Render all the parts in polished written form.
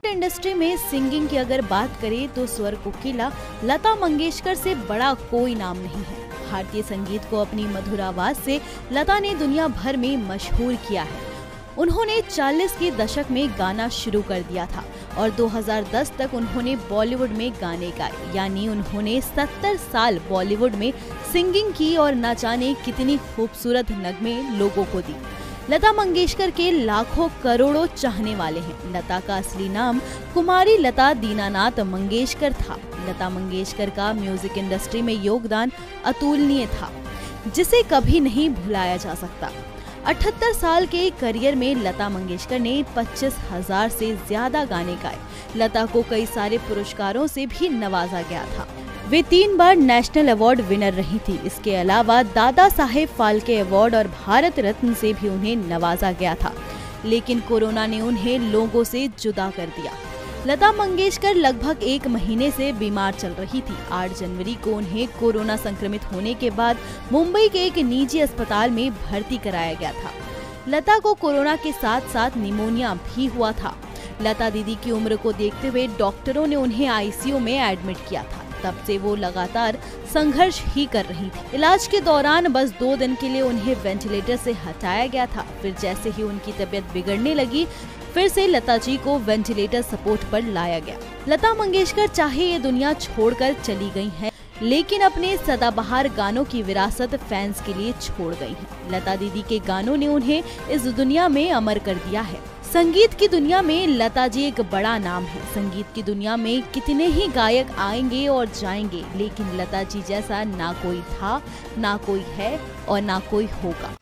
Bollywood industry में singing की अगर बात करें तो स्वर कोकिला लता मंगेशकर से बड़ा कोई नाम नहीं है। भारतीय संगीत को अपनी मधुर आवाज से लता ने दुनिया भर में मशहूर किया है। उन्होंने 40 के दशक में गाना शुरू कर दिया था और 2010 तक उन्होंने बॉलीवुड में गाने गाए, यानी उन्होंने 70 साल बॉलीवुड में सिंगिंग की और न जाने कितनी खूबसूरत नगमे लोगों को दी। लता मंगेशकर के लाखों करोड़ों चाहने वाले हैं। लता का असली नाम कुमारी लता दीनानाथ मंगेशकर था। लता मंगेशकर का म्यूजिक इंडस्ट्री में योगदान अतुलनीय था, जिसे कभी नहीं भुलाया जा सकता। 78 साल के करियर में लता मंगेशकर ने 25,000 से ज्यादा गाने गाए। लता को कई सारे पुरस्कारों से भी नवाजा गया था। वे 3 बार नेशनल अवार्ड विनर रही थी। इसके अलावा दादा साहेब फाल्के अवार्ड और भारत रत्न से भी उन्हें नवाजा गया था, लेकिन कोरोना ने उन्हें लोगों से जुदा कर दिया। लता मंगेशकर लगभग 1 महीने से बीमार चल रही थी। 8 जनवरी को उन्हें कोरोना संक्रमित होने के बाद मुंबई के एक निजी अस्पताल में भर्ती कराया गया था। लता को कोरोना के साथ साथ निमोनिया भी हुआ था। लता दीदी की उम्र को देखते हुए डॉक्टरों ने उन्हें आईसीयू में एडमिट किया था। तब से वो लगातार संघर्ष ही कर रही थी। इलाज के दौरान बस 2 दिन के लिए उन्हें वेंटिलेटर से हटाया गया था। फिर जैसे ही उनकी तबीयत बिगड़ने लगी, फिर से लता जी को वेंटिलेटर सपोर्ट पर लाया गया। लता मंगेशकर चाहे ये दुनिया छोड़कर चली गई हैं, लेकिन अपने सदाबहार गानों की विरासत फैंस के लिए छोड़ गई हैं। लता दीदी के गानों ने उन्हें इस दुनिया में अमर कर दिया है। संगीत की दुनिया में लता जी एक बड़ा नाम है। संगीत की दुनिया में कितने ही गायक आएंगे और जाएंगे, लेकिन लता जी जैसा ना कोई था, ना कोई है और ना कोई होगा।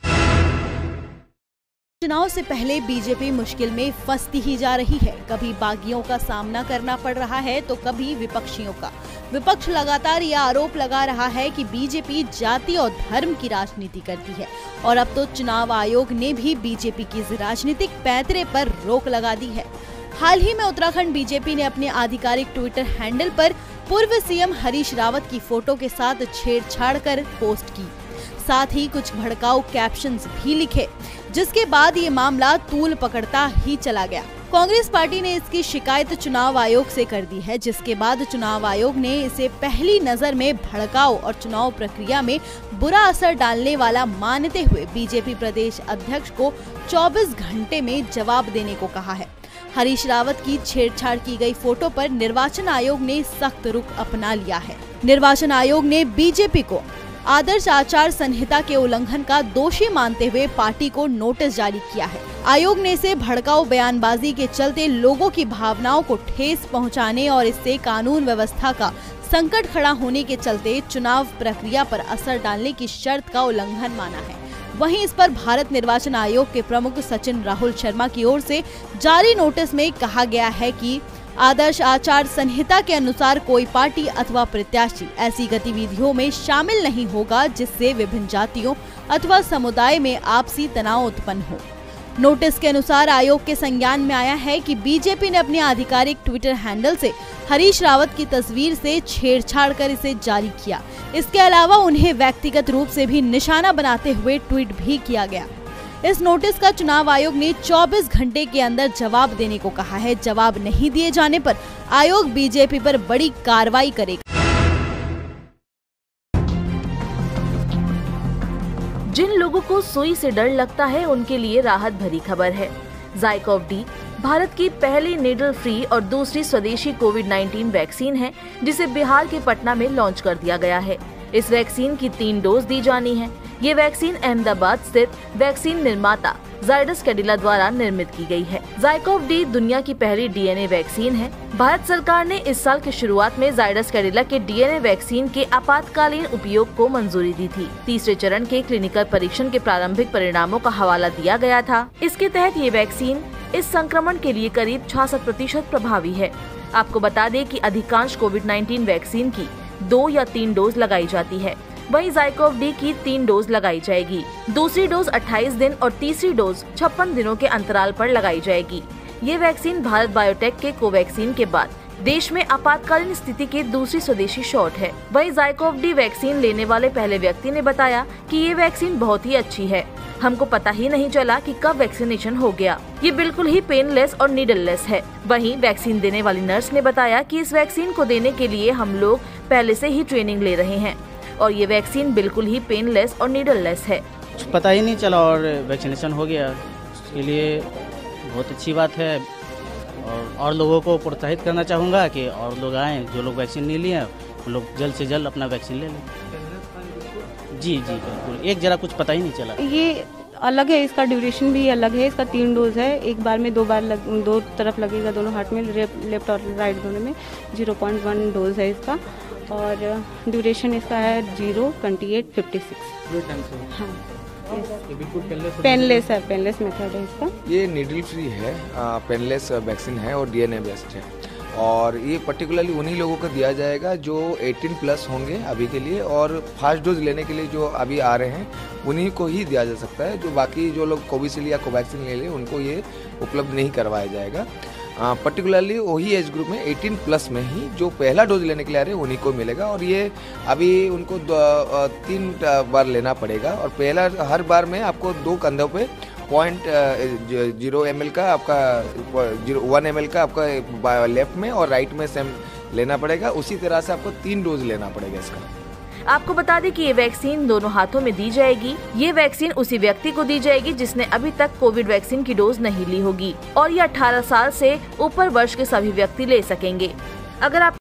चुनाव से पहले बीजेपी मुश्किल में फंसती ही जा रही है। कभी बागियों का सामना करना पड़ रहा है तो कभी विपक्षियों का। विपक्ष लगातार यह आरोप लगा रहा है कि बीजेपी जाति और धर्म की राजनीति करती है और अब तो चुनाव आयोग ने भी बीजेपी की इस राजनीतिक पैंतरे पर रोक लगा दी है। हाल ही में उत्तराखंड बीजेपी ने अपने आधिकारिक ट्विटर हैंडल पर पूर्व सीएम हरीश रावत की फोटो के साथ छेड़छाड़ कर पोस्ट की, साथ ही कुछ भड़काऊ कैप्शंस भी लिखे, जिसके बाद ये मामला तूल पकड़ता ही चला गया। कांग्रेस पार्टी ने इसकी शिकायत चुनाव आयोग से कर दी है, जिसके बाद चुनाव आयोग ने इसे पहली नजर में भड़काऊ और चुनाव प्रक्रिया में बुरा असर डालने वाला मानते हुए बीजेपी प्रदेश अध्यक्ष को 24 घंटे में जवाब देने को कहा है। हरीश रावत की छेड़छाड़ की गई फोटो पर निर्वाचन आयोग ने सख्त रुख अपना लिया है। निर्वाचन आयोग ने बीजेपी को आदर्श आचार संहिता के उल्लंघन का दोषी मानते हुए पार्टी को नोटिस जारी किया है। आयोग ने इसे भड़काऊ बयानबाजी के चलते लोगों की भावनाओं को ठेस पहुंचाने और इससे कानून व्यवस्था का संकट खड़ा होने के चलते चुनाव प्रक्रिया पर असर डालने की शर्त का उल्लंघन माना है। वहीं इस पर भारत निर्वाचन आयोग के प्रमुख सचिन राहुल शर्मा की ओर से जारी नोटिस में कहा गया है कि आदर्श आचार संहिता के अनुसार कोई पार्टी अथवा प्रत्याशी ऐसी गतिविधियों में शामिल नहीं होगा जिससे विभिन्न जातियों अथवा समुदाय में आपसी तनाव उत्पन्न हो। नोटिस के अनुसार आयोग के संज्ञान में आया है कि बीजेपी ने अपने आधिकारिक ट्विटर हैंडल से हरीश रावत की तस्वीर से छेड़छाड़ कर इसे जारी किया। इसके अलावा उन्हें व्यक्तिगत रूप से भी निशाना बनाते हुए ट्वीट भी किया गया। इस नोटिस का चुनाव आयोग ने 24 घंटे के अंदर जवाब देने को कहा है। जवाब नहीं दिए जाने पर आयोग बीजेपी पर बड़ी कार्रवाई करेगा। जिन लोगों को सुई से डर लगता है उनके लिए राहत भरी खबर है। ज़ाइकोव डी भारत की पहली नीडल फ्री और दूसरी स्वदेशी कोविड-19 वैक्सीन है, जिसे बिहार के पटना में लॉन्च कर दिया गया है। इस वैक्सीन की 3 डोज दी जानी है। ये वैक्सीन अहमदाबाद स्थित वैक्सीन निर्माता जायडस कैडिला द्वारा निर्मित की गई है। ज़ाइकोव डी दुनिया की पहली डीएनए वैक्सीन है। भारत सरकार ने इस साल की शुरुआत में जायडस कैडिला के डीएनए वैक्सीन के आपातकालीन उपयोग को मंजूरी दी थी। तीसरे चरण के क्लिनिकल परीक्षण के प्रारंभिक परिणामों का हवाला दिया गया था। इसके तहत ये वैक्सीन इस संक्रमण के लिए करीब 66% प्रभावी है। आपको बता दें कि अधिकांश कोविड-19 वैक्सीन की 2 या 3 डोज लगाई जाती है, वहीं ज़ाइकोव डी की 3 डोज लगाई जाएगी। दूसरी डोज 28 दिन और तीसरी डोज 56 दिनों के अंतराल पर लगाई जाएगी। ये वैक्सीन भारत बायोटेक के कोवैक्सीन के बाद देश में आपातकालीन स्थिति की दूसरी स्वदेशी शॉट है। वहीं ज़ाइकोव डी वैक्सीन लेने वाले पहले व्यक्ति ने बताया कि ये वैक्सीन बहुत ही अच्छी है। हमको पता ही नहीं चला कि कब वैक्सीनेशन हो गया। ये बिल्कुल ही पेनलेस और नीडललेस है। वहीं वैक्सीन देने वाली नर्स ने बताया कि इस वैक्सीन को देने के लिए हम लोग पहले से ही ट्रेनिंग ले रहे हैं और ये वैक्सीन बिल्कुल ही पेनलेस और नीडललेस है। पता ही नहीं चला और वैक्सीनेशन हो गया, इसके लिए बहुत अच्छी बात है। और लोगों को प्रोत्साहित करना चाहूँगा कि और लोग आएँ, जो लोग वैक्सीन नहीं लिए हैं वो लोग जल्द से जल्द अपना वैक्सीन ले लें। जी बिल्कुल, एक जरा कुछ पता ही नहीं चला। ये अलग है, इसका ड्यूरेशन भी अलग है। इसका 3 डोज है, एक बार में 2 बार दो तरफ लगेगा, दोनों हाथ में, लेफ्ट और राइट दोनों में। 0.1 डोज है इसका और ड्यूरेशन इसका है 0-28-56। हाँ, ये बिल्कुल पेनलेस है, पेनलेस मेथड है इसका। ये नीडल फ्री है, पेनलेस वैक्सीन है और डीएनए बेस्ड है और ये पर्टिकुलरली उन्हीं लोगों को दिया जाएगा जो 18 प्लस होंगे अभी के लिए, और फर्स्ट डोज लेने के लिए जो अभी आ रहे हैं उन्हीं को ही दिया जा सकता है। जो बाकी जो लोग कोविशील्ड या कोवैक्सीन ले लें उनको ये उपलब्ध नहीं करवाया जाएगा। पर्टिकुलरली वही एज ग्रुप में 18 प्लस में ही जो पहला डोज लेने के लिए आ रहे हैं उन्हीं को मिलेगा और ये अभी उनको 3 बार लेना पड़ेगा और पहला हर बार में आपको 2 कंधों पे 0.0 ml का आपका 1 ml का आपका लेफ्ट में और राइट में सेम लेना पड़ेगा। उसी तरह से आपको 3 डोज लेना पड़ेगा इसका। आपको बता दें कि ये वैक्सीन दोनों हाथों में दी जाएगी। ये वैक्सीन उसी व्यक्ति को दी जाएगी जिसने अभी तक कोविड वैक्सीन की डोज नहीं ली होगी और ये 18 साल से ऊपर वर्ष के सभी व्यक्ति ले सकेंगे। अगर आप